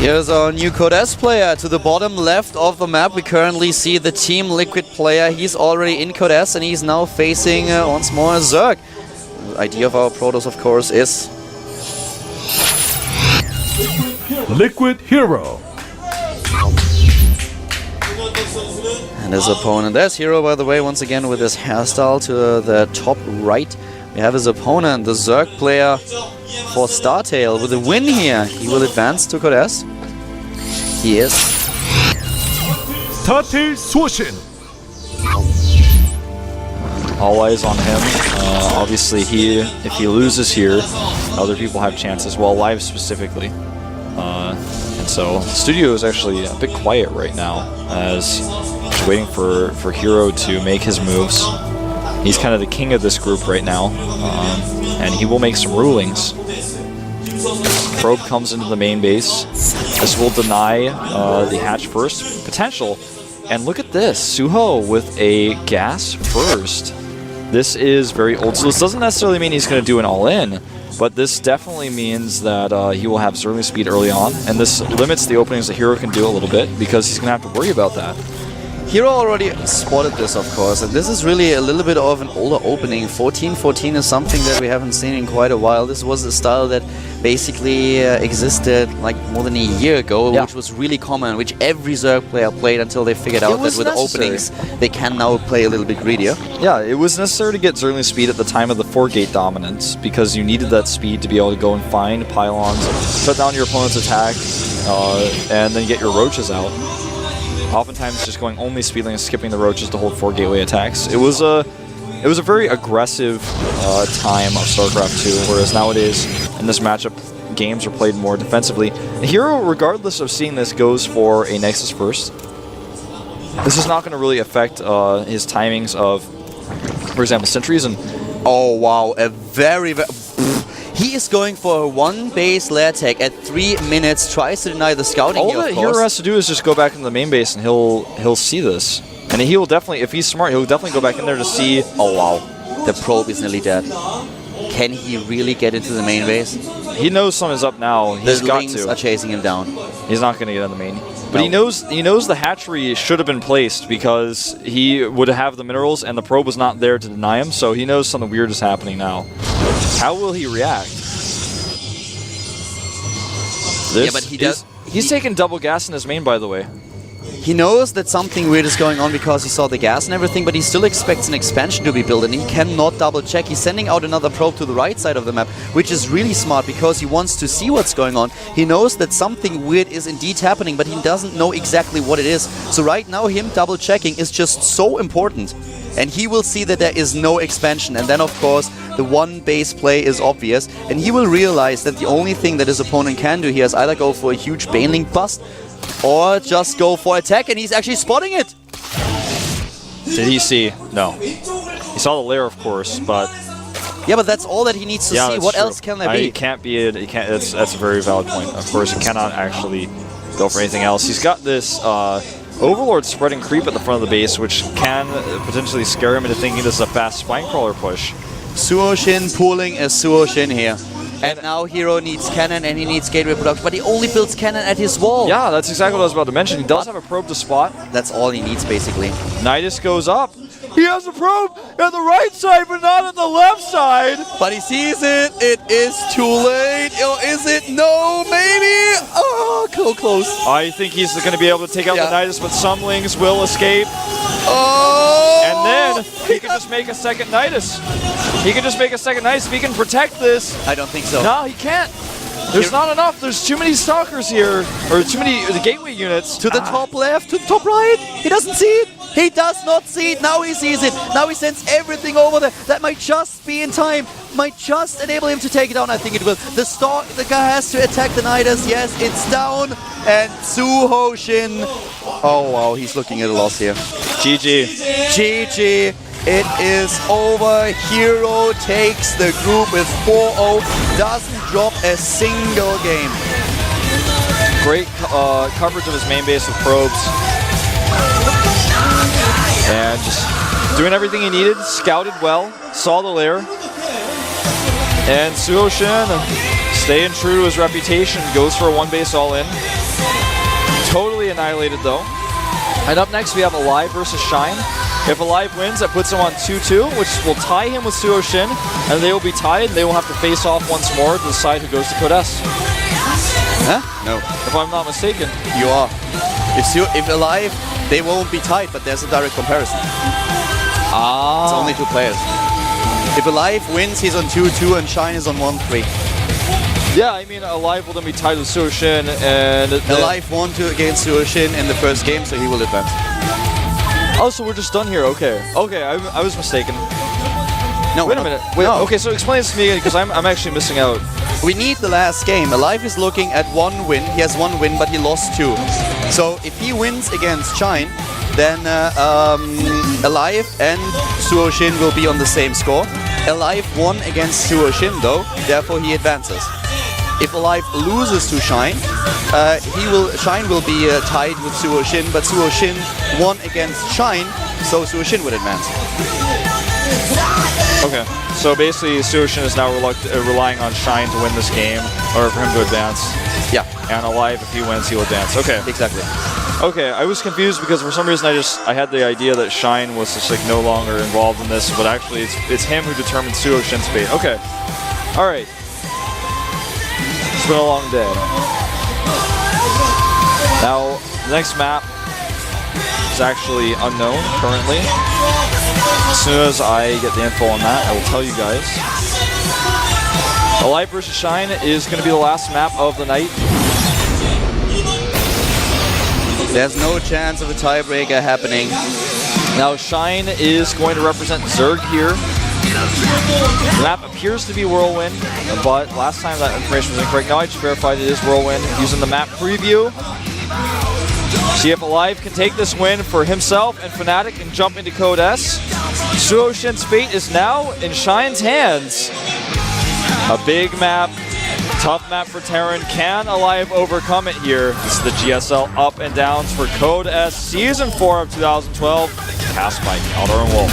Here's our new Code S player. To the bottom left of the map, we currently see the Team Liquid player. He's already in Code S and he's now facing once more Zerg. The idea of our Protoss, of course, is Liquid Hero. And his opponent, there's Hero, by the way, once again with his hairstyle to the top right. We have his opponent, the Zerg player for StarTale. With a win here, he will advance to Code S. He is SuHoSin. All eyes on him. Obviously, if he loses here, other people have chances. Well, Live specifically. And so, the studio is actually a bit quiet right now, as just waiting for Hero to make his moves. He's kind of the king of this group right now, and he will make some rulings. Probe comes into the main base. This will deny the hatch first potential. And look at this, Suho with a gas first. This is very old. So this doesn't necessarily mean he's going to do an all-in, but this definitely means that he will have Zerling speed early on, and this limits the openings that Hero can do a little bit, because he's going to have to worry about that. Hero already spotted this, of course, and this is really a little bit of an older opening. 14-14 is something that we haven't seen in quite a while. This was a style that basically existed like more than a year ago, which was really common, which every Zerg player played until they figured out that with openings they can now play a little bit greedier. Yeah, it was necessary to get Zerling speed at the time of the 4-gate dominance, because you needed that speed to be able to go and find pylons, shut down your opponent's attack, and then get your roaches out. Oftentimes just going only speedling and skipping the roaches to hold 4 gateway attacks. It was a very aggressive time of StarCraft 2, whereas nowadays in this matchup games are played more defensively. Hero, regardless of seeing this, goes for a Nexus first. This is not going to really affect his timings of, for example, sentries and... Oh wow, a very he is going for a 1 base lair tag at 3 minutes, tries to deny the scouting. All that Hero has to do is just go back into the main base and he'll see this. And he will definitely, if he's smart, he'll definitely go back in there to see... Oh wow, the probe is nearly dead. Can he really get into the main base? He knows something's up now. He's got to. The Lings are chasing him down. He's not going to get on the main. But he knows the hatchery should have been placed, because he would have the minerals and the probe was not there to deny him, so he knows something weird is happening now. How will he react? Yeah, but he's taking double gas in his main, by the way. He knows that something weird is going on because he saw the gas and everything, but he still expects an expansion to be built, and he cannot double check. He's sending out another probe to the right side of the map, which is really smart because he wants to see what's going on. He knows that something weird is indeed happening, but he doesn't know exactly what it is. So right now, him double checking is just so important. And he will see that there is no expansion, and then of course the 1 base play is obvious, and he will realize that the only thing that his opponent can do here is either go for a huge Banelink bust or just go for attack, and he's actually spotting it! Did he see? No. He saw the lair, of course, but... Yeah, but that's all that he needs to see. What else can there be? It can't be it. That's a very valid point. Of course, he cannot actually go for anything else. He's got this Overlord spreading creep at the front of the base, which can potentially scare him into thinking this is a fast Spinecrawler push. SuHoSin pulling a SuHoSin here. And now Hero needs cannon and he needs gateway production, but he only builds cannon at his wall. Yeah, that's exactly what I was about to mention. He does have a probe to spot. That's all he needs, basically. Nidus goes up. He has a probe at the right side, but not at the left side. But he sees it. It is too late. Or is it? No, maybe. Oh, so close. I think he's going to be able to take out the Nidus, but some Lings will escape. Oh! And then he can just make a second Nidus. He can just make a second Nidus if he can protect this. I don't think so. No, he can't. There's not enough. There's too many stalkers here, or too many gateway units. To the top left, to the top right. He doesn't see it. He does not see it. Now he sees it. Now he sends everything over there. That might just be in time. Might just enable him to take it down. I think it will. The guy has to attack the Nidus. Yes, it's down. And SuHoSin. Oh, wow. He's looking at a loss here. GG. GG. It is over. Hero takes the group with 4-0. Doesn't drop a single game. Great coverage of his main base with probes. And just doing everything he needed. Scouted well. Saw the lair. And SuHoSin, staying true to his reputation, goes for a 1 base all in. annihilated though. And up next we have Alive versus Shine. If Alive wins, that puts him on 2-2, which will tie him with SuHoSin, and they will be tied, and they will have to face off once more to decide who goes to Code S. Huh? No. If I'm not mistaken. You are. If Alive, they won't be tied, but there's a direct comparison. Ah. It's only 2 players. If Alive wins, he's on 2-2, and Shine is on 1-3. Yeah, I mean, Alive will then be tied with SuHoSin, and... Alive won against SuHoSin in the first game, so he will advance. Oh, so we're just done here. Okay. Okay, I was mistaken. No, wait a minute. Wait, no. Okay, so explain this to me again, because I'm actually missing out. We need the last game. Alive is looking at 1 win. He has 1 win, but he lost 2. So if he wins against Shine, then Alive and SuHoSin will be on the same score. Alive won against SuHoSin though, therefore he advances. If Alive loses to Shine, Shine will be tied with SuHoSin, but SuHoSin won against Shine, so SuHoSin would advance. Okay, so basically SuHoSin is now relying on Shine to win this game, or for him to advance. Yeah. And Alive, if he wins, he'll advance. Okay. Exactly. Okay, I was confused because for some reason I had the idea that Shine was just like no longer involved in this, but actually it's him who determines SuHoSin's fate. Okay. Alright. It's been a long day. Now, the next map is actually unknown currently. As soon as I get the info on that, I will tell you guys. Alive versus Shine is going to be the last map of the night. There's no chance of a tiebreaker happening. Now Shine is going to represent Zerg here. The map appears to be Whirlwind, but last time that information was incorrect. Now I just verified it is Whirlwind using the map preview. See if Alive can take this win for himself and Fnatic and jump into Code S. SuHoSin's fate is now in Shine's hands. A big map, tough map for Terran. Can Alive overcome it here? This is the GSL up and downs for Code S Season 4 of 2012. Cast by Calder and Wolf.